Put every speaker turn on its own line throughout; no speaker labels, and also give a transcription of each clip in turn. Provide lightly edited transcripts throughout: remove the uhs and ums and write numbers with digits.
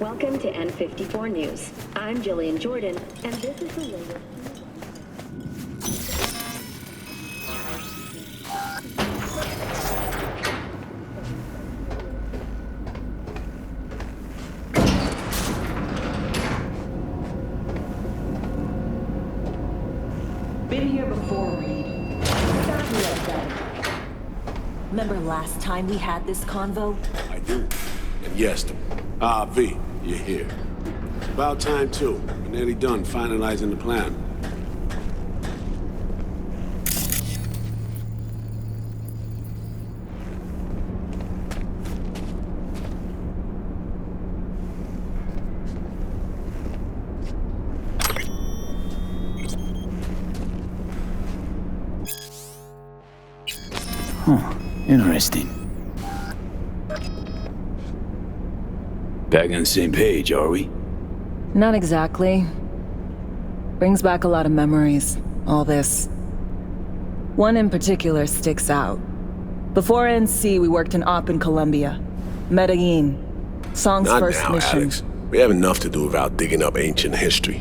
Welcome to N54 News. I'm Jillian Jordan, and this is the latest.
Been here before, Reed. Start me up then. Remember last time we had this convo?
I do. And yes, V, you're here. About time, too. We're nearly done finalizing the plan.
Huh. Interesting. Back on the same page, are we?
Not exactly. Brings back a lot of memories, all this. One in particular sticks out. Before NC, we worked an op in Colombia. Medellin. Song's
Not
first
now,
mission.
Alex. We have enough to do without digging up ancient history.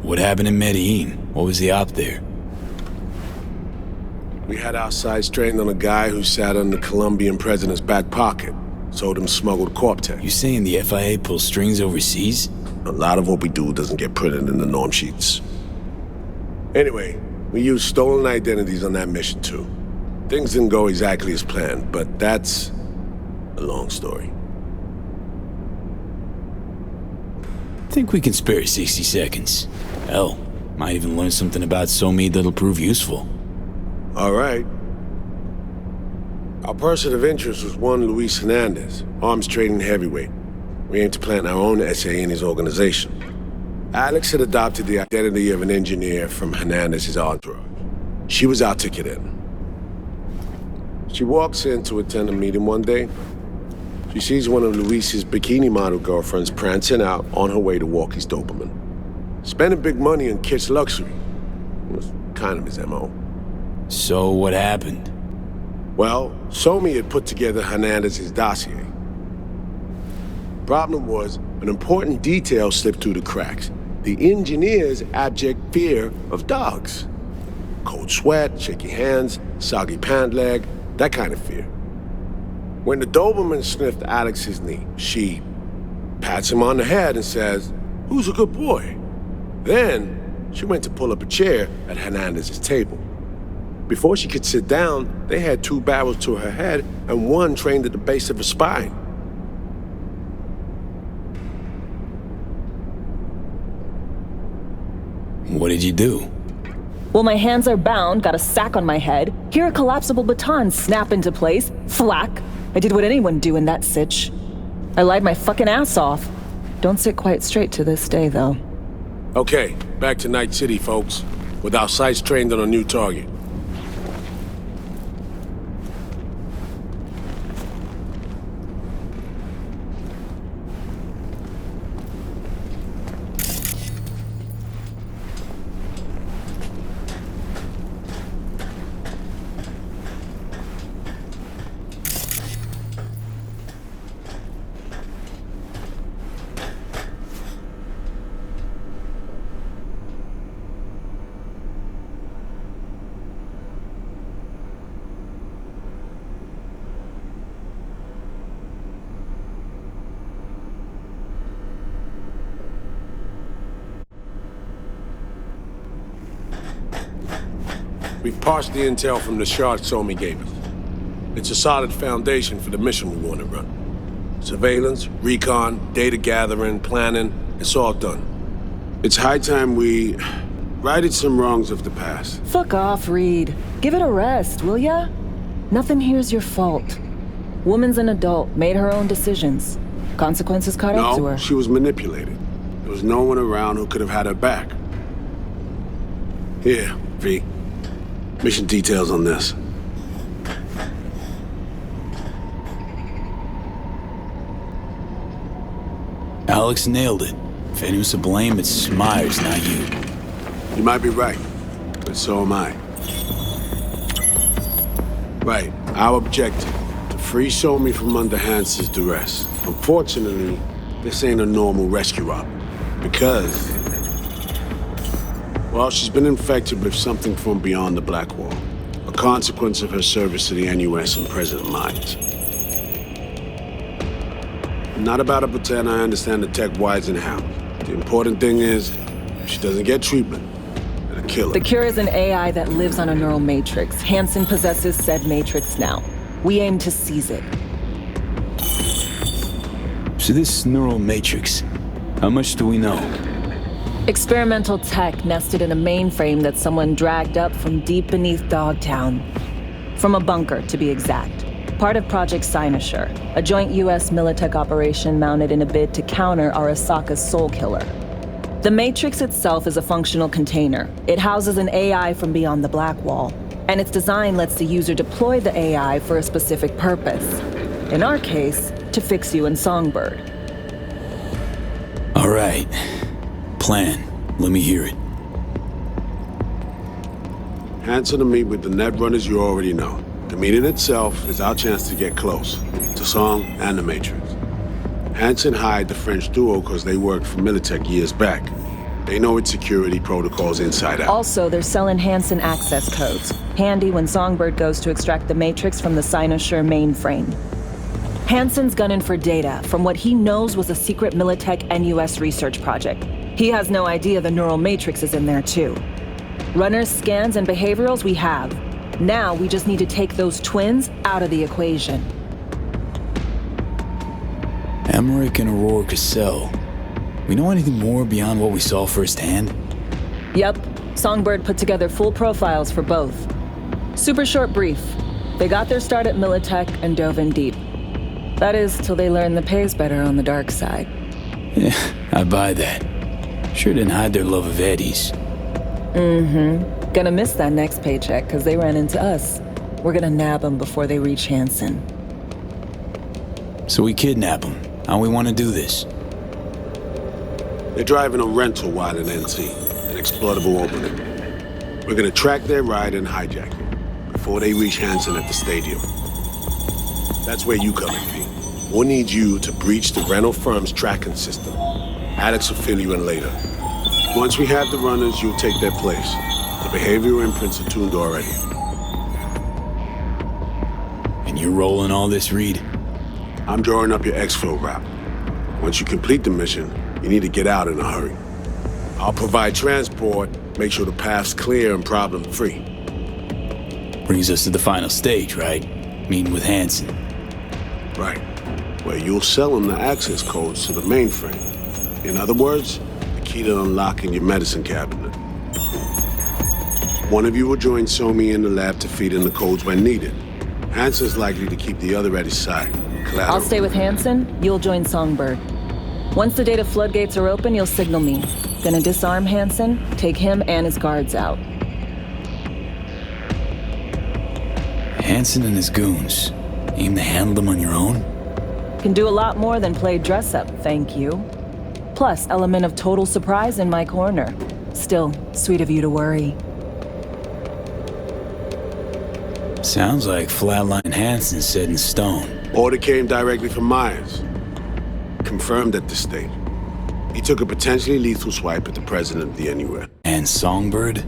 What happened in Medellin? What was the op there?
We had our sights trained on a guy who sat on the Colombian president's back pocket. Sold him smuggled corp tech.
You saying the FIA pulls strings overseas?
A lot of what we do doesn't get printed in the norm sheets. Anyway, we used stolen identities on that mission too. Things didn't go exactly as planned, but that's a long story.
Think we can spare 60 seconds. Hell, might even learn something about Somi that'll prove useful.
All right. Our person of interest was one Luis Hernandez, arms trading heavyweight. We aim to plant our own SA in his organization. Alex had adopted the identity of an engineer from Hernandez's entourage. She was our ticket in. She walks in to attend a meeting one day. She sees one of Luis's bikini model girlfriends prancing out on her way to walk his Doberman. Spending big money on kitsch luxury. It was kind of his MO.
So what happened?
Well, Somi had put together Hernandez's dossier. Problem was, an important detail slipped through the cracks. The engineer's abject fear of dogs. Cold sweat, shaky hands, soggy pant leg, that kind of fear. When the Doberman sniffed Alex's knee, she pats him on the head and says, "Who's a good boy?" Then, she went to pull up a chair at Hernandez's table. Before she could sit down, they had two barrels to her head and one trained at the base of her spine.
What did you do?
Well, my hands are bound, got a sack on my head. Here a collapsible baton snap into place. Flack. I did what anyone do in that sitch. I lied my fucking ass off. Don't sit quite straight to this day, though.
Okay, back to Night City, folks. With our sights trained on a new target. We've parsed the intel from the shard Somi gave us. It's a solid foundation for the mission we want to run. Surveillance, recon, data gathering, planning, it's all done. It's high time we righted some wrongs of the past.
Fuck off, Reed. Give it a rest, will ya? Nothing here's your fault. Woman's an adult, made her own decisions. Consequences caught up to her.
No, she was manipulated. There was no one around who could have had her back. Here, V. Mission details on this.
Alex nailed it. If anyone's to blame, it's Myers, not you.
You might be right, but so am I. Right. Our objective, to free Somi from under Hansen's duress. Unfortunately, this ain't a normal rescue op. Because, well, she's been infected with something from beyond the Black Wall. A consequence of her service to the NUS and President Mines. I'm not about to pretend I understand the tech whys and hows. The important thing is, if she doesn't get treatment, it'll kill her.
The cure is an AI that lives on a neural matrix. Hansen possesses said matrix now. We aim to seize it.
So this neural matrix, how much do we know?
Experimental tech nested in a mainframe that someone dragged up from deep beneath Dogtown. From a bunker, to be exact. Part of Project Cynosure, a joint US Militech operation mounted in a bid to counter Arasaka's soul killer. The Matrix itself is a functional container. It houses an AI from beyond the Black Wall, and its design lets the user deploy the AI for a specific purpose. In our case, to fix you in Songbird.
All right. Plan. Let me hear it.
Hansen to meet with the Netrunners you already know. The meeting itself is our chance to get close, to Song and the Matrix. Hansen hired the French duo because they worked for Militech years back. They know its security protocols inside out.
Also, they're selling Hansen access codes. Handy when Songbird goes to extract the Matrix from the Cynosure mainframe. Hansen's gunning for data from what he knows was a secret Militech NUS research project. He has no idea the neural matrix is in there too. Runners, scans, and behaviorals we have. Now we just need to take those twins out of the equation.
Emmerich and Aurora Cassell. We know anything more beyond what we saw firsthand?
Yep. Songbird put together full profiles for both. Super short brief. They got their start at Militech and dove in deep. That is, till they learned the pay's better on the dark side.
Yeah, I buy that. Sure didn't hide their love of Eddie's.
Mm-hmm. Gonna miss that next paycheck, because they ran into us. We're gonna nab them before they reach Hansen.
So we kidnap them. How we want to do this?
They're driving a rental while in NC, an exploitable opening. We're gonna track their ride and hijack it before they reach Hansen at the stadium. That's where you come in, V. We'll need you to breach the rental firm's tracking system. Alex will fill you in later. Once we have the runners, you'll take their place. The behavioral imprints are tuned already.
And you're rolling all this, Reed?
I'm drawing up your exfil route. Once you complete the mission, you need to get out in a hurry. I'll provide transport, make sure the path's clear and problem-free.
Brings us to the final stage, right? Meeting with Hansen.
Right. Where you'll sell him the access codes to the mainframe. In other words, the key to unlocking your medicine cabinet. One of you will join Somi in the lab to feed in the codes when needed. Hansen's likely to keep the other at his side. Collateral.
I'll stay with Hansen, you'll join Songbird. Once the data floodgates are open, you'll signal me. Gonna disarm Hansen, take him and his guards out.
Hansen and his goons. Aim to handle them on your own?
Can do a lot more than play dress-up, thank you. Plus, element of total surprise in my corner. Still, sweet of you to worry.
Sounds like Flatline Hansen's set in stone.
Order came directly from Myers. Confirmed at this stage. He took a potentially lethal swipe at the president of the NUS.
And Songbird?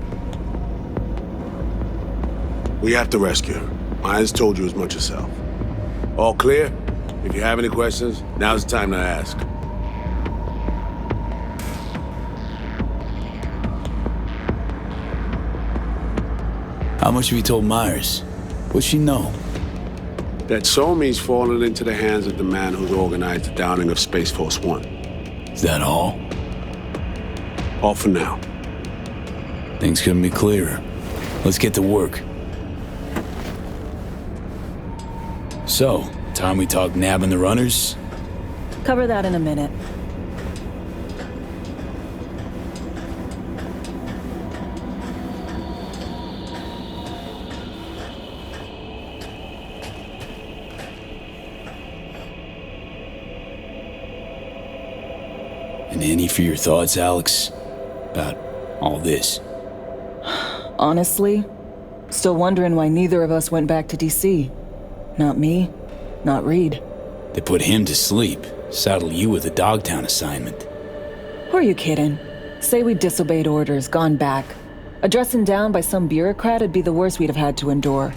We have to rescue her. Myers told you as much herself. All clear? If you have any questions, now's the time to ask.
How much have you told Myers? What's she know?
That Somi's fallen into the hands of the man who's organized the downing of Space Force One.
Is that all?
All for now.
Things couldn't be clearer. Let's get to work. So, time we talk nabbing the runners?
Cover that in a minute.
And any for your thoughts, Alex? About all this?
Honestly, Still wondering why neither of us went back to DC. Not me, not Reed.
They put him to sleep, saddle you with a Dogtown assignment.
Who are you kidding? Say we disobeyed orders, gone back. A dressing down by some bureaucrat would be the worst we'd have had to endure.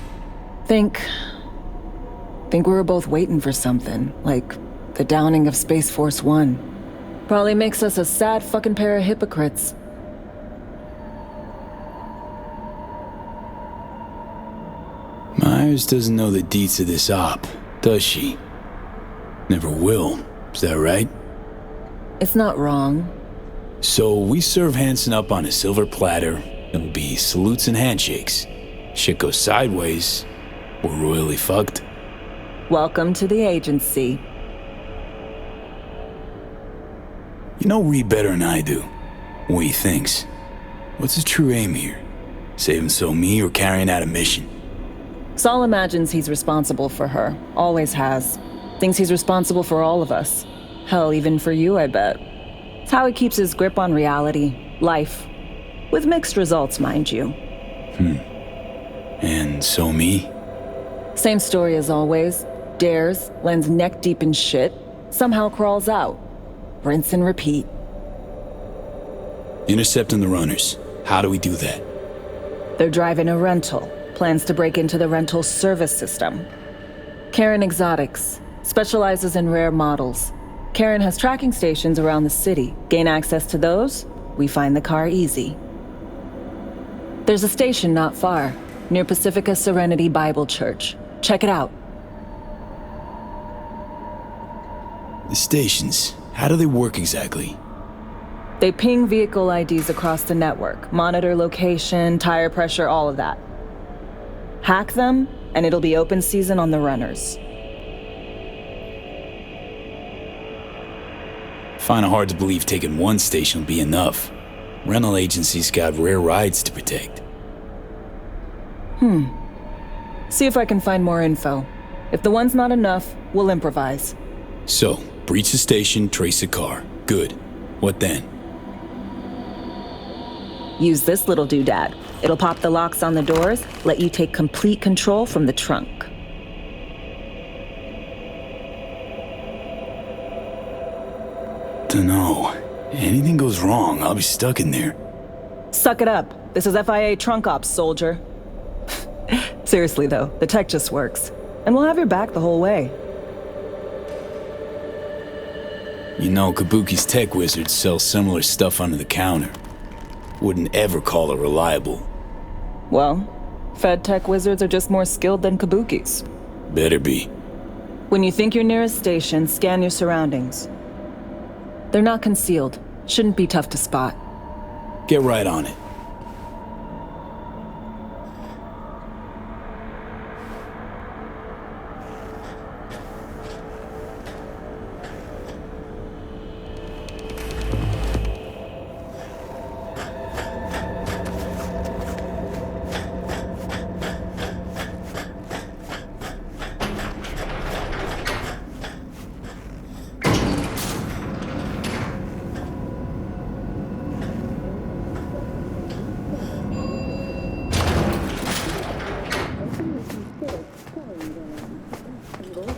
Think we were both waiting for something, like the downing of Space Force One. Probably makes us a sad fucking pair of hypocrites.
Myers doesn't know the deets of this op, does she? Never will, is that right?
It's not wrong.
So we serve Hansen up on a silver platter. It'll be salutes and handshakes. Shit goes sideways, we're royally fucked.
Welcome to the agency.
You know Reed better than I do. What he thinks. What's his true aim here? Saving so me or carrying out a mission?
Saul imagines he's responsible for her. Always has. Thinks he's responsible for all of us. Hell, even for you, I bet. It's how he keeps his grip on reality, life. With mixed results, mind you.
And so me?
Same story as always. Dares, lands neck deep in shit, somehow crawls out. Rinse and repeat.
Intercepting the runners. How do we do that?
They're driving a rental. Plans to break into the rental service system. Karen Exotics. Specializes in rare models. Karen has tracking stations around the city. Gain access to those, we find the car easy. There's a station not far, near Pacifica Serenity Bible Church. Check it out.
The stations, how do they work exactly?
They ping vehicle IDs across the network, monitor location, tire pressure, all of that. Hack them, and it'll be open season on the runners.
Find it hard to believe taking one station will be enough. Rental agencies got rare rides to protect.
See if I can find more info. If the one's not enough, we'll improvise.
So, breach the station, trace the car. Good. What then?
Use this little doodad. It'll pop the locks on the doors, let you take complete control from the trunk.
Dunno. Anything goes wrong, I'll be stuck in there.
Suck it up. This is FIA trunk ops, soldier. Seriously though, the tech just works. And we'll have your back the whole way.
You know, Kabuki's tech wizards sell similar stuff under the counter. Wouldn't ever call it reliable.
Well, Fed tech wizards are just more skilled than Kabukis.
Better be.
When you think you're near a station, scan your surroundings. They're not concealed. Shouldn't be tough to spot.
Get right on it.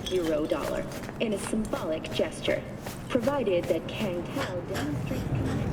$0 in a symbolic gesture, provided that Kang Tao demonstrates commitment.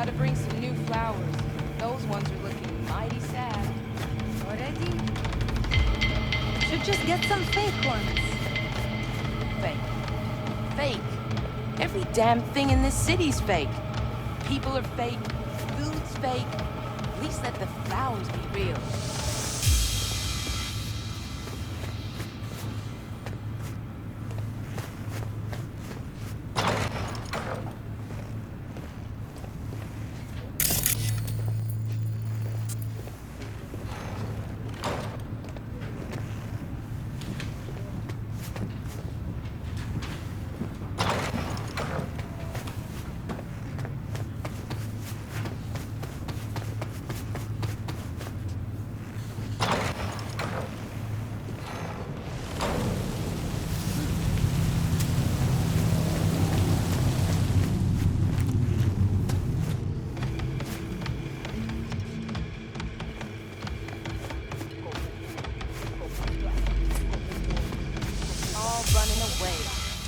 Gotta bring some new flowers. Those ones are looking mighty sad.
Already? Should just get some fake ones.
Fake. Fake. Every damn thing in this city's fake. People are fake. Food's fake. At least let the flowers be real.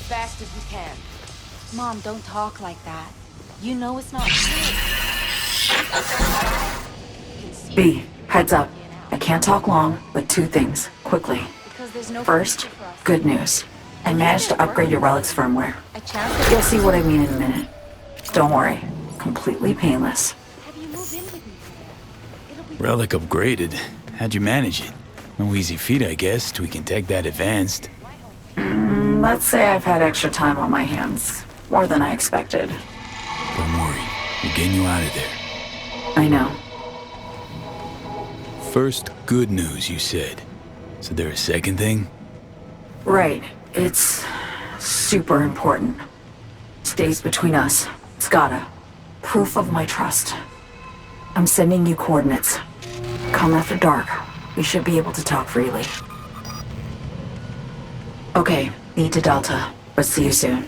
Fast as we can.
Mom, don't talk like that. You know it's not true.
B, heads up. I can't talk long, but two things, quickly.
Because there's no
First,
future for us.
good news. I managed to upgrade your relic's firmware.
A chance
You'll see what I mean in a minute. Don't worry, completely painless.
have you move in with me. It'll be
Relic upgraded. How'd you manage it? No easy feat, I guess, tweaking tech that advanced.
Let's say I've had extra time on my hands. More than I expected.
Don't worry, we're getting you out of there.
I know.
First, good news, you said. So there a second thing?
Right. It's super important. Stays between us. It's gotta. Proof of my trust. I'm sending you coordinates. Come after dark. We should be able to talk freely. Okay, need to Delta, but see you soon.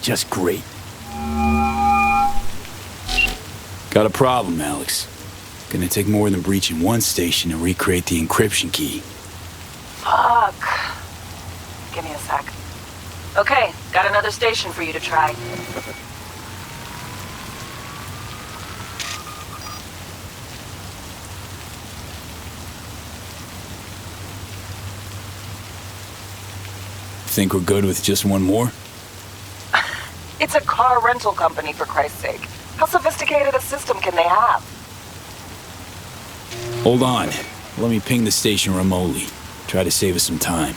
just great. Got a problem, Alex. Gonna take more than breaching one station to recreate the encryption key.
Fuck. Give me a sec. Okay, got another station for you to try.
Think we're good with just one more?
It's a car rental company, for Christ's sake. How sophisticated a system can they have?
Hold on. Let me ping the station remotely. Try to save us some time.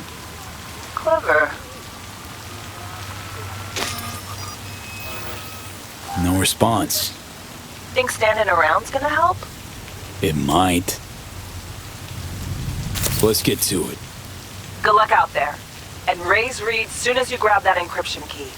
Clever.
No response.
Think standing around's gonna help?
It might. Let's get to it.
Good luck out there. And raise Reed soon as you grab that encryption key.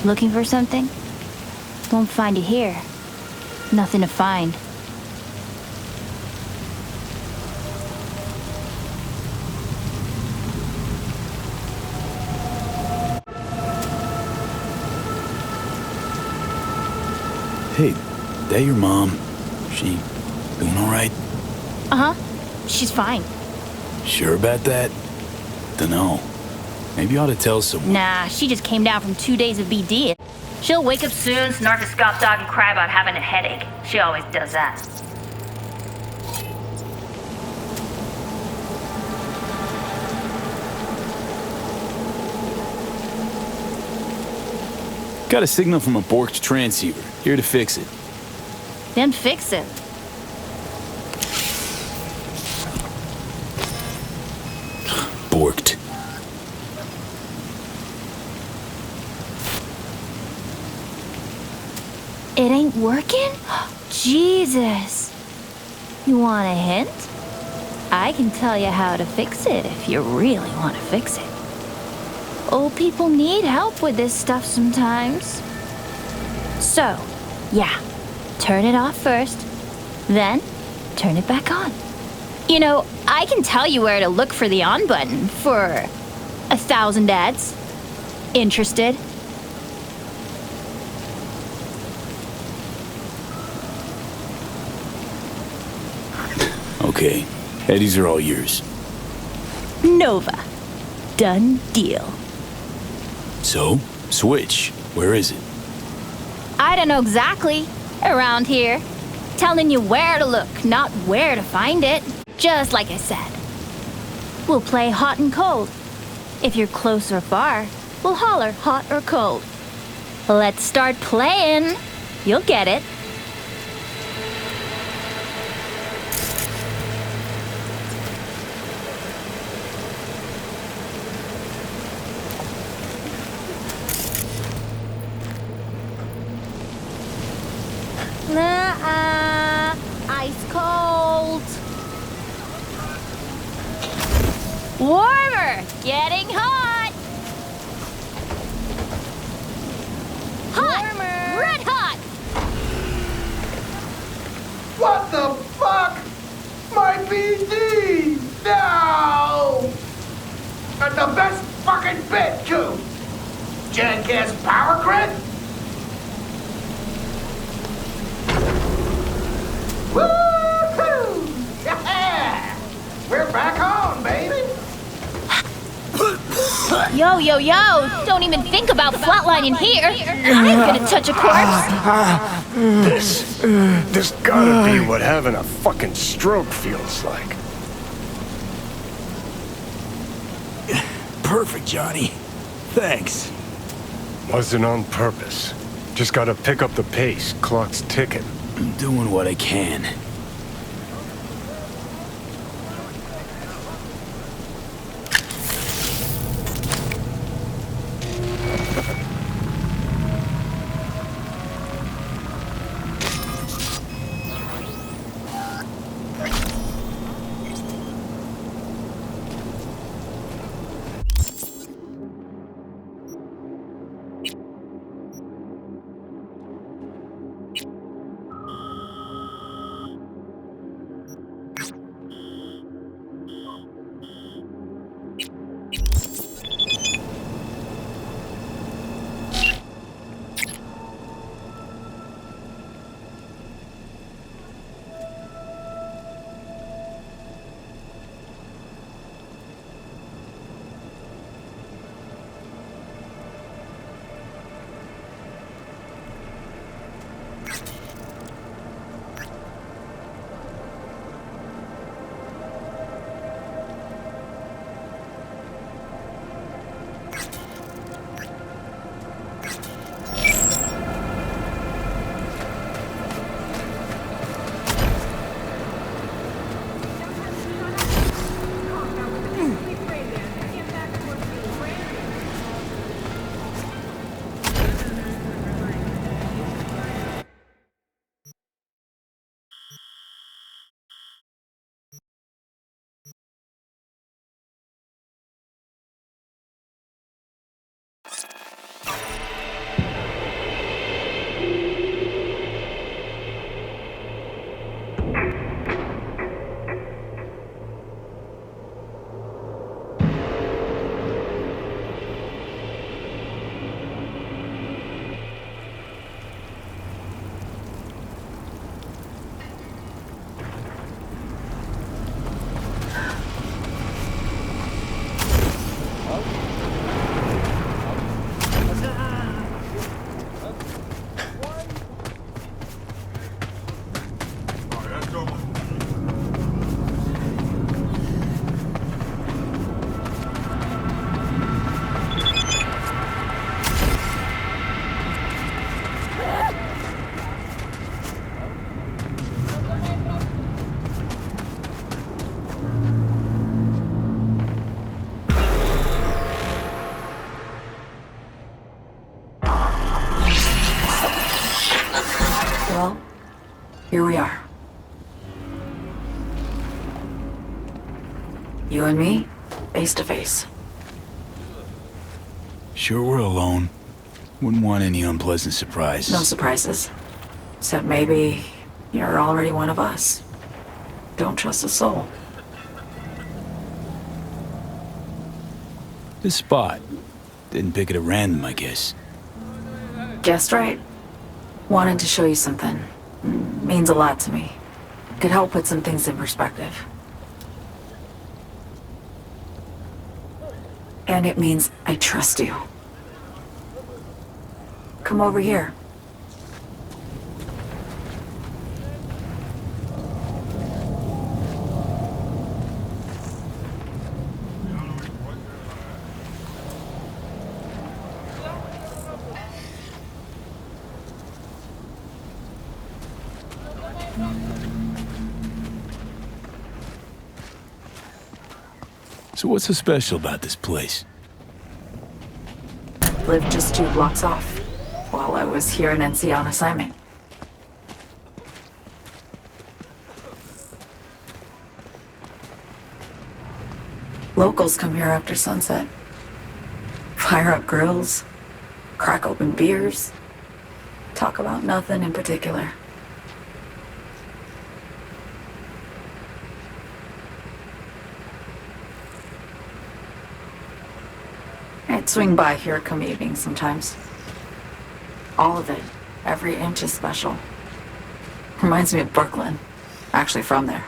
Looking for something? Won't find it here. Nothing to find.
Hey, that your mom? She doing all right?
Uh-huh. She's fine.
Sure about that? Dunno. Maybe you ought to tell someone.
Nah, she just came down from 2 days of BD. She'll wake up soon, snort to Scott Dog, and cry about having a headache. She always does that.
Got a signal from a borked transceiver. Here to fix it.
Then fix it.
Borked.
It ain't working? Jesus. You want a hint? I can tell you how to fix it if you really want to fix it. Old people need help with this stuff sometimes. So, yeah, turn it off first, then turn it back on. You know, I can tell you where to look for the on button for 1,000 ads. Interested?
Okay, Eddies are all yours.
Nova. Done deal.
So, Switch, where is it?
I don't know exactly. Around here. Telling you where to look, not where to find it. Just like I said. We'll play hot and cold. If you're close or far, we'll holler hot or cold. Let's start playing. You'll get it. Ice cold. Warmer. Getting hot. Hot. Warmer. Red hot.
What the fuck? My BD! No! At the best fucking bit, too! Jackass power grid? Woo-hoo! Yeah! We're back on, baby!
Yo, yo, yo! Don't even think about flatlining here. I ain't gonna touch a corpse.
This gotta be what having a fucking stroke feels like.
Perfect, Johnny. Thanks.
Wasn't on purpose. Just gotta pick up the pace. Clock's ticking.
I'm doing what I can.
Well, here we are. You and me, face to face.
Sure we're alone. Wouldn't want any unpleasant surprises.
No surprises. Except maybe you're already one of us. Don't trust a soul.
This spot. Didn't pick it at random, I guess.
Guessed right. Wanted to show you something. Means a lot to me. Could help put some things in perspective. And it means I trust you. Come over here.
So what's so special about this place?
Lived just 2 blocks off, while I was here in NC on assignment. Locals come here after sunset. Fire up grills, crack open beers, talk about nothing in particular. I'd swing by here come evening sometimes. All of it, every inch is special. Reminds me of Brooklyn. Actually from there.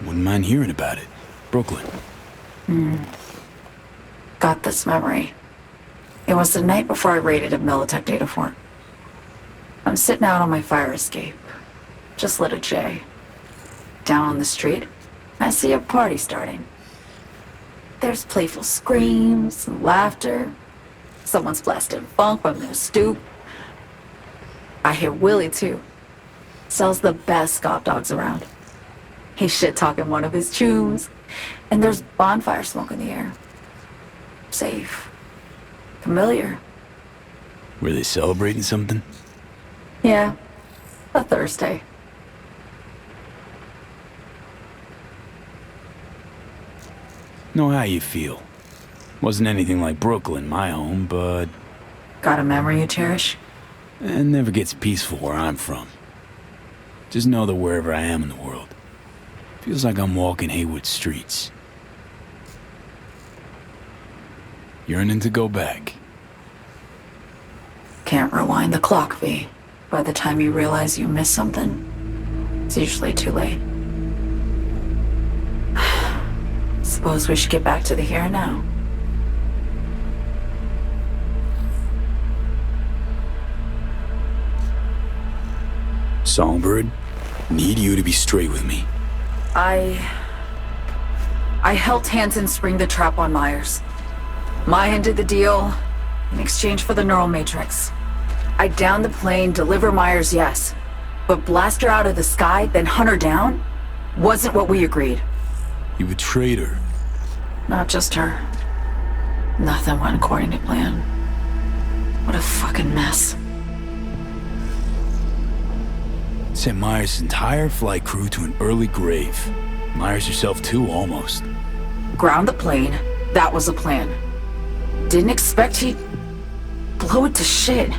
Wouldn't mind hearing about it. Brooklyn.
Got this memory. It was the night before I raided a Militech data fort. I'm sitting out on my fire escape. Just lit a J. Down on the street, I see a party starting. There's playful screams and laughter. Someone's blasting funk from their stoop. I hear Willie too. Sells the best Scott dogs around. He's shit-talking one of his tunes, and there's bonfire smoke in the air. Safe. Familiar.
Were they celebrating something?
Yeah. A Thursday.
Know how you feel. Wasn't anything like Brooklyn, my home, but...
Got a memory you cherish?
It never gets peaceful where I'm from. Just know that wherever I am in the world, feels like I'm walking Haywood streets. Yearning to go back.
Can't rewind the clock, V. By the time you realize you missed something, it's usually too late. Suppose we should get back to the here and now.
Songbird, need you to be straight with me.
I helped Hansen spring the trap on Myers. Maya did the deal in exchange for the neural matrix. I downed the plane, deliver Myers, yes. But blast her out of the sky, then hunt her down? Wasn't what we agreed.
You betrayed her.
Not just her. Nothing went according to plan. What a fucking mess.
Sent Myers' entire flight crew to an early grave. Myers herself too, almost.
Ground the plane, that was the plan. Didn't expect he'd blow it to shit.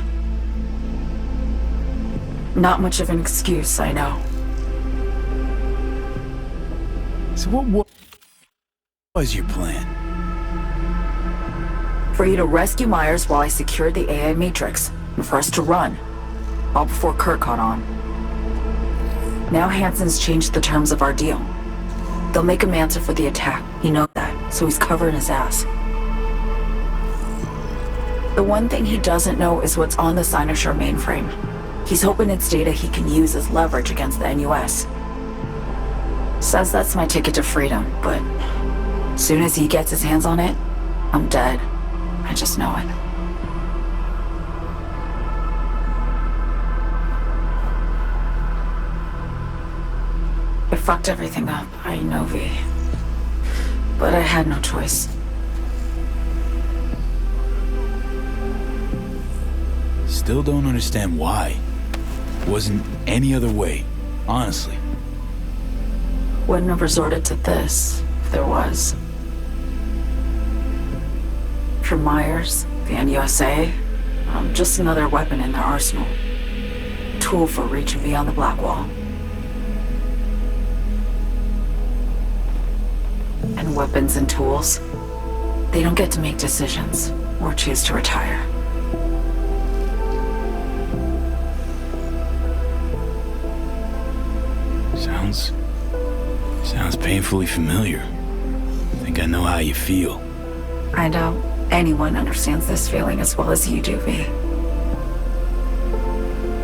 Not much of an excuse, I know.
So what was your plan?
For you to rescue Myers while I secured the AI Matrix, and for us to run. All before Kurt caught on. Now Hansen's changed the terms of our deal. They'll make him answer for the attack. He knows that, so he's covering his ass. The one thing he doesn't know is what's on the Cynosure mainframe. He's hoping it's data he can use as leverage against the NUS. Says that's my ticket to freedom, but as soon as he gets his hands on it, I'm dead. I just know it. I fucked everything up, I know, V. But I had no choice.
Still don't understand why. Wasn't any other way, honestly.
Wouldn't have resorted to this if there was. For Myers, the NUSA, I'm just another weapon in their arsenal. A tool for reaching beyond the Black Wall. And weapons and tools, they don't get to make decisions or choose to retire.
Sounds painfully familiar. I think I know how you feel.
I doubt anyone understands this feeling as well as you do, V.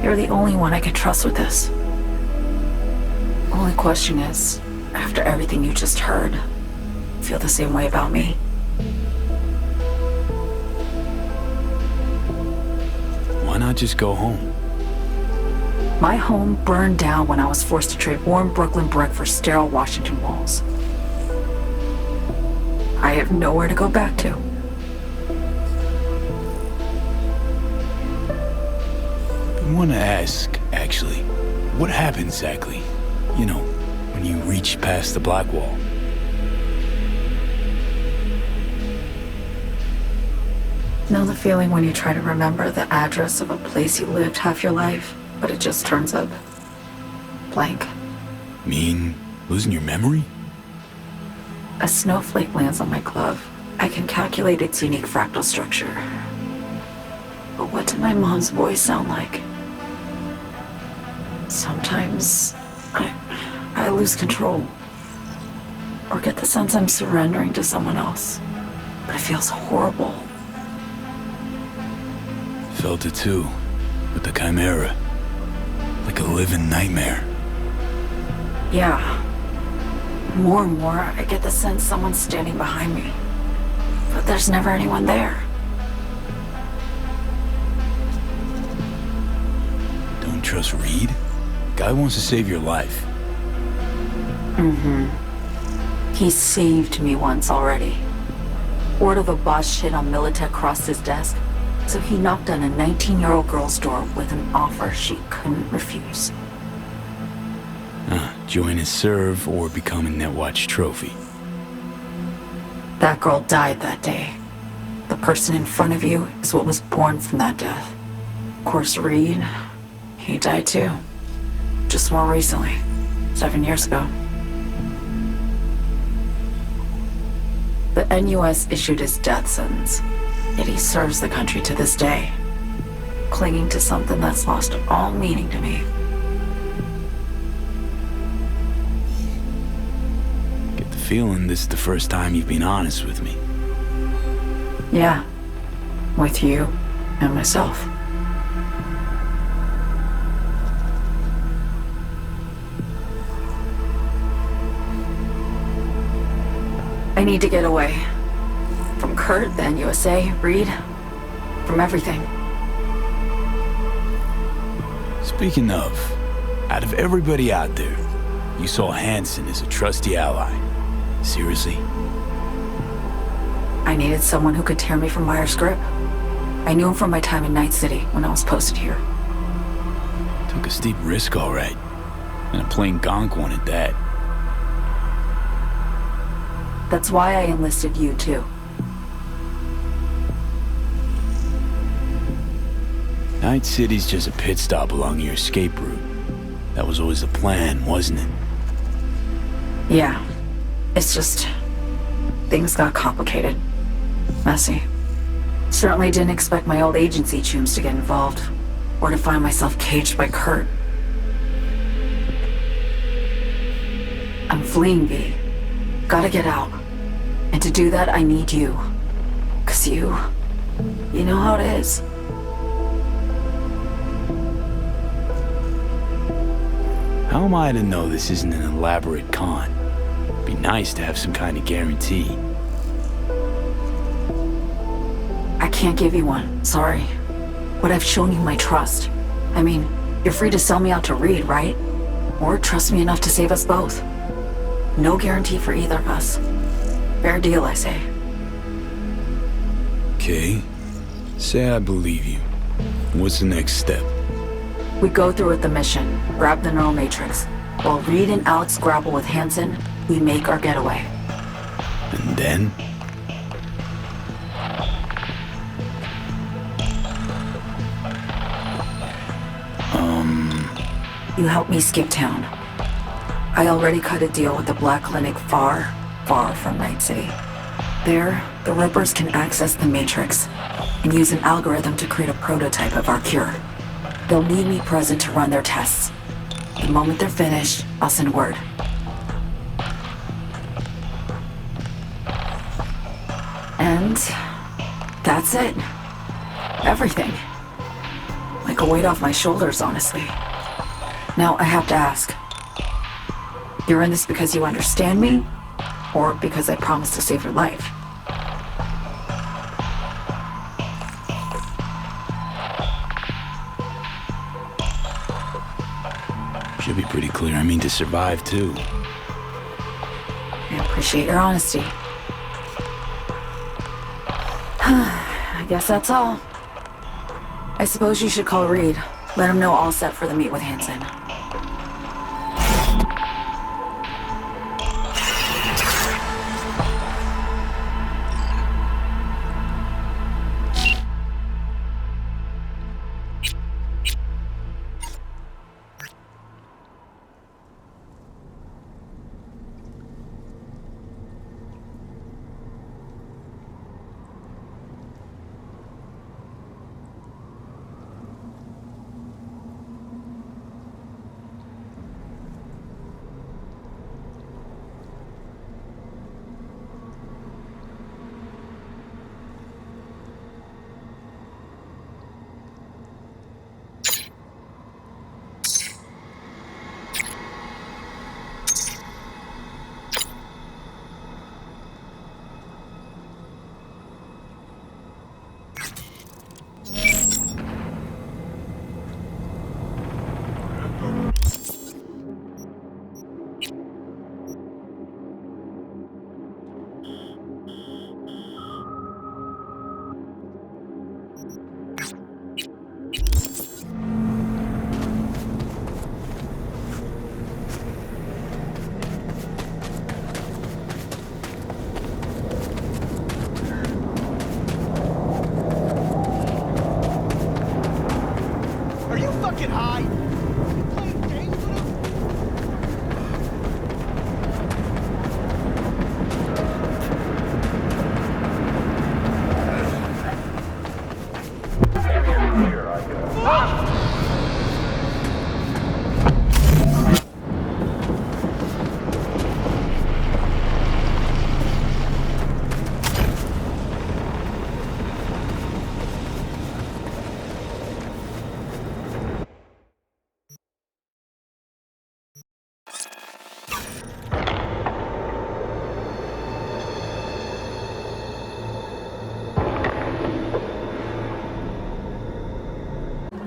You're the only one I can trust with this. Only question is, after everything you just heard, feel the same way about me?
Why not just go home?
My home burned down when I was forced to trade warm Brooklyn brick for sterile Washington walls. I have nowhere to go back to.
I want to ask, actually, what happened exactly? You know, when you reached past the Black Wall.
Know the feeling when you try to remember the address of a place you lived half your life, but it just turns up blank?
Mean losing your memory?
A snowflake lands on my glove. I can calculate its unique fractal structure. But what did my mom's voice sound like? Sometimes I lose control. Or get the sense I'm surrendering to someone else. But it feels horrible.
Felt it too, with the Chimera. Like a living nightmare.
Yeah. More and more, I get the sense someone's standing behind me. But there's never anyone there.
Don't trust Reed? Guy wants to save your life.
Mm-hmm. He saved me once already. Word of a boss shit on Militech crossed his desk, so he knocked on a 19-year-old girl's door with an offer she couldn't refuse.
Join his serve or become a Netwatch trophy.
That girl died that day. The person in front of you is what was born from that death. Of course, Reed, he died too. Just more recently, 7 years ago. The NUS issued his death sentence, yet he serves the country to this day, clinging to something that's lost all meaning to me.
Get the feeling this is the first time you've been honest with me.
Yeah, with you and myself. I need to get away. From Kurt, the NUSA, Reed, from everything.
Speaking of, out of everybody out there, you saw Hansen as a trusty ally. Seriously?
I needed someone who could tear me from Myers' grip. I knew him from my time in Night City when I was posted here.
Took a steep risk, all right. And a plain gonk one at that.
That's why I enlisted you, too.
Night City's just a pit stop along your escape route. That was always the plan, wasn't it?
Yeah. It's just... things got complicated. Messy. Certainly didn't expect my old agency chooms to get involved. Or to find myself caged by Kurt. I'm fleeing, V. Gotta get out. And to do that, I need you. 'Cause you know how it is.
How am I to know this isn't an elaborate con? It'd be nice to have some kind of guarantee.
I can't give you one, sorry. But I've shown you my trust. I mean, you're free to sell me out to Reed, right? Or trust me enough to save us both. No guarantee for either of us. Fair deal, I say.
Okay. Say I believe you. What's the next step?
We go through with the mission, grab the neural matrix, While Reed and Alex grapple with Hansen, we make our getaway.
And then?
You help me skip town. I already cut a deal with the Black Clinic far, far from Night City. There, the Rippers can access the Matrix and use an algorithm to create a prototype of our cure. They'll need me present to run their tests. The moment they're finished, I'll send word. And that's it. Everything. Like a weight off my shoulders, honestly. Now I have to ask. You're in this because you understand me? Or because I promised to save your life?
Should be pretty clear. I mean to survive, too.
I appreciate your honesty. I guess that's all. I suppose you should call Reed. Let him know all set for the meet with Hansen.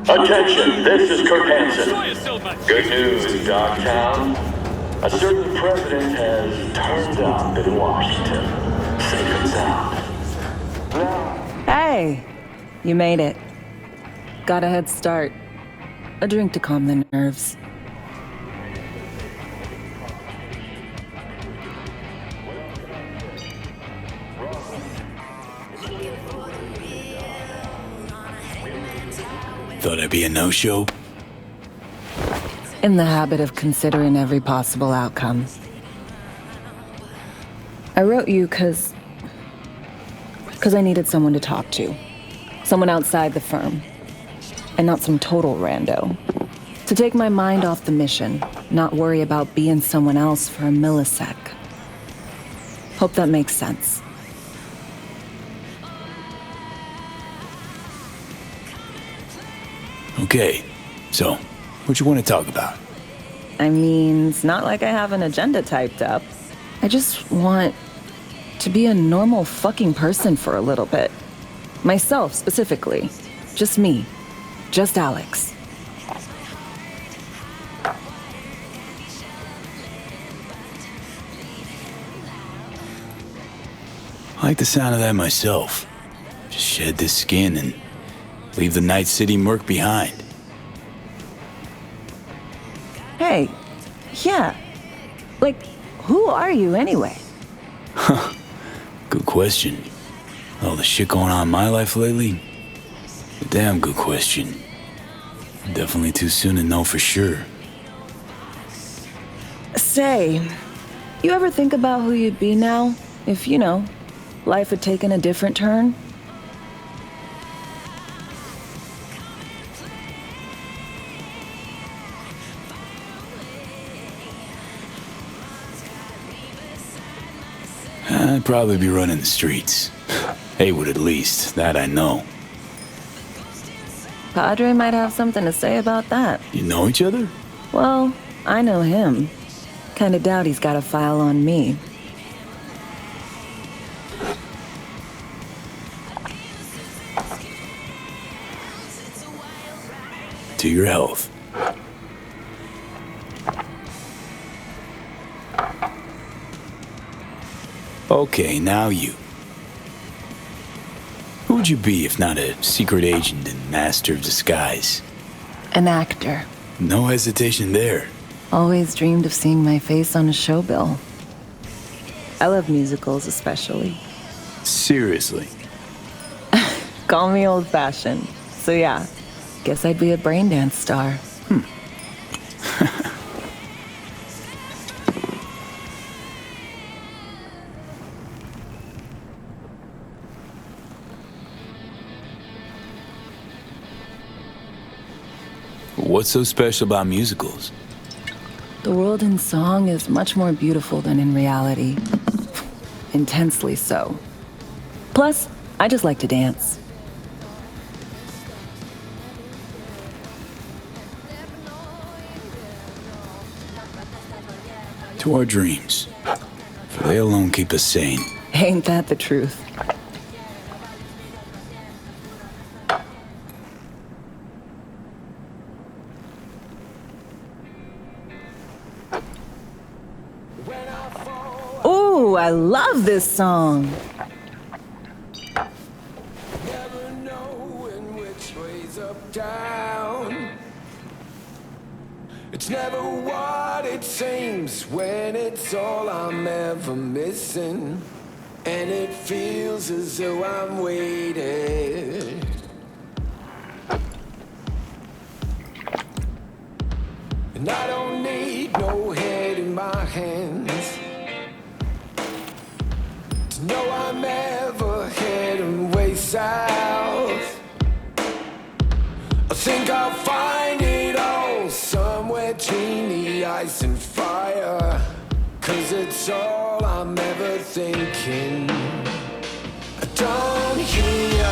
Attention, this is Kurt Hansen. Good news, Dogtown. A certain president has turned up in Washington. Safe and sound.
Hey, you made it. Got a head start. A drink to calm the nerves.
Thought I'd be a no-show?
In the habit of considering every possible outcome. I wrote you because I needed someone to talk to. Someone outside the firm. And not some total rando. To take my mind off the mission, not worry about being someone else for a millisec. Hope that makes sense.
Okay, so, what you want to talk about?
I mean, it's not like I have an agenda typed up. I just want to be a normal fucking person for a little bit. Myself, specifically. Just me. Just Alex.
I like the sound of that myself. Just shed this skin and leave the Night City murk behind.
Hey, Yeah. Like, who are you anyway?
Huh. Good question. All the shit going on in my life lately? A damn good question. Definitely too soon to know for sure.
Say, you ever think about who you'd be now if, you know, life had taken a different turn?
I'd probably be running the streets. Haywood at least, that I know.
Padre might have something to say about that.
You know each other?
Well, I know him. Kinda doubt he's got a file on me.
To your health. Okay, now you. Who would you be if not a secret agent and master of disguise?
An actor.
No hesitation there.
Always dreamed of seeing my face on a show bill. I love musicals especially.
Seriously?
Call me old-fashioned. So yeah, guess I'd be a braindance star.
What's so special about musicals?
The world in song is much more beautiful than in reality. Intensely so. Plus, I just like to dance.
To our dreams. For they alone keep us sane.
Ain't that the truth? Ooh, I love this song.
Never knowing which way's up, down. It's never what it seems when it's all I'm ever missing. And it feels as though I'm waiting. And I don't need no head in my hands to know I'm ever heading way south. I think I'll find it all somewhere between the ice and fire. 'Cause it's all I'm ever thinking. I don't hear.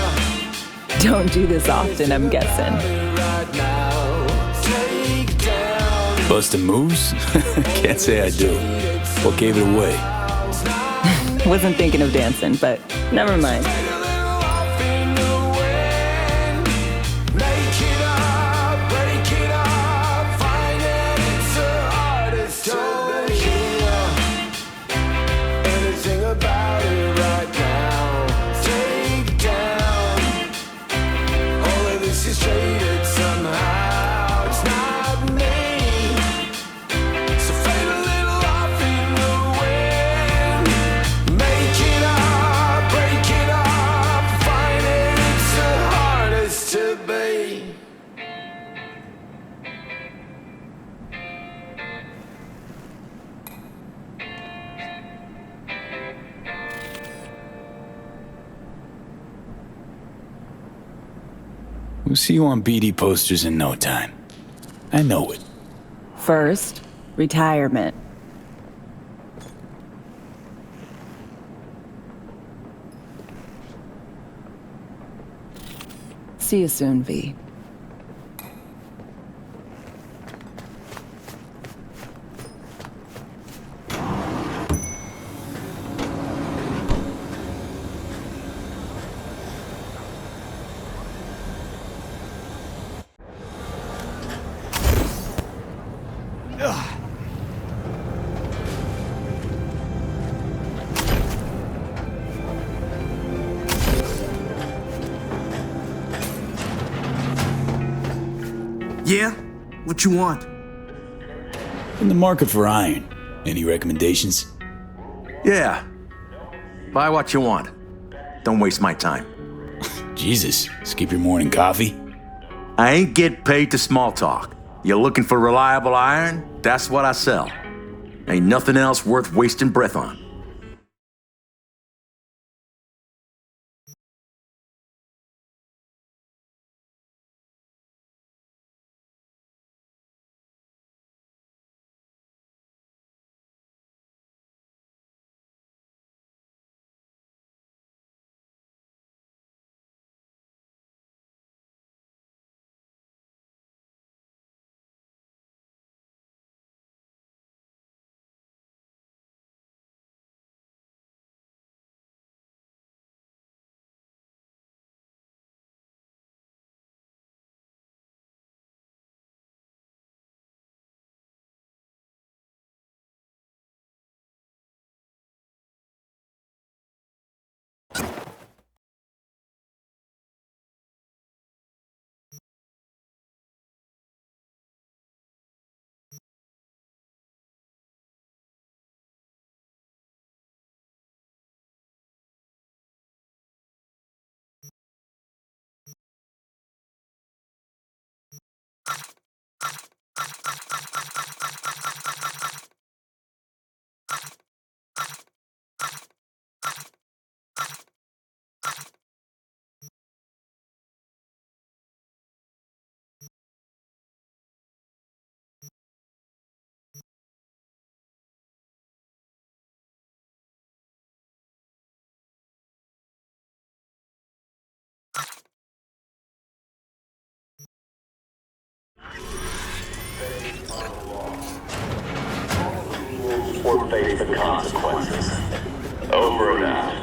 Don't do this often, I'm guessing.
Right now. Take down.
Bustin' moves? Can't say I do. What gave it away?
Wasn't thinking of dancing, but never mind.
We'll see you on BD posters in no time. I know it.
First, retirement. See you soon, V.
Yeah? What you want?
In the market for iron. Any recommendations?
Yeah. Buy what you want. Don't waste my time.
Jesus, skip your morning coffee?
I ain't get paid to small talk. You're looking for reliable iron? That's what I sell. Ain't nothing else worth wasting breath on.
Or face the consequences. Over and out.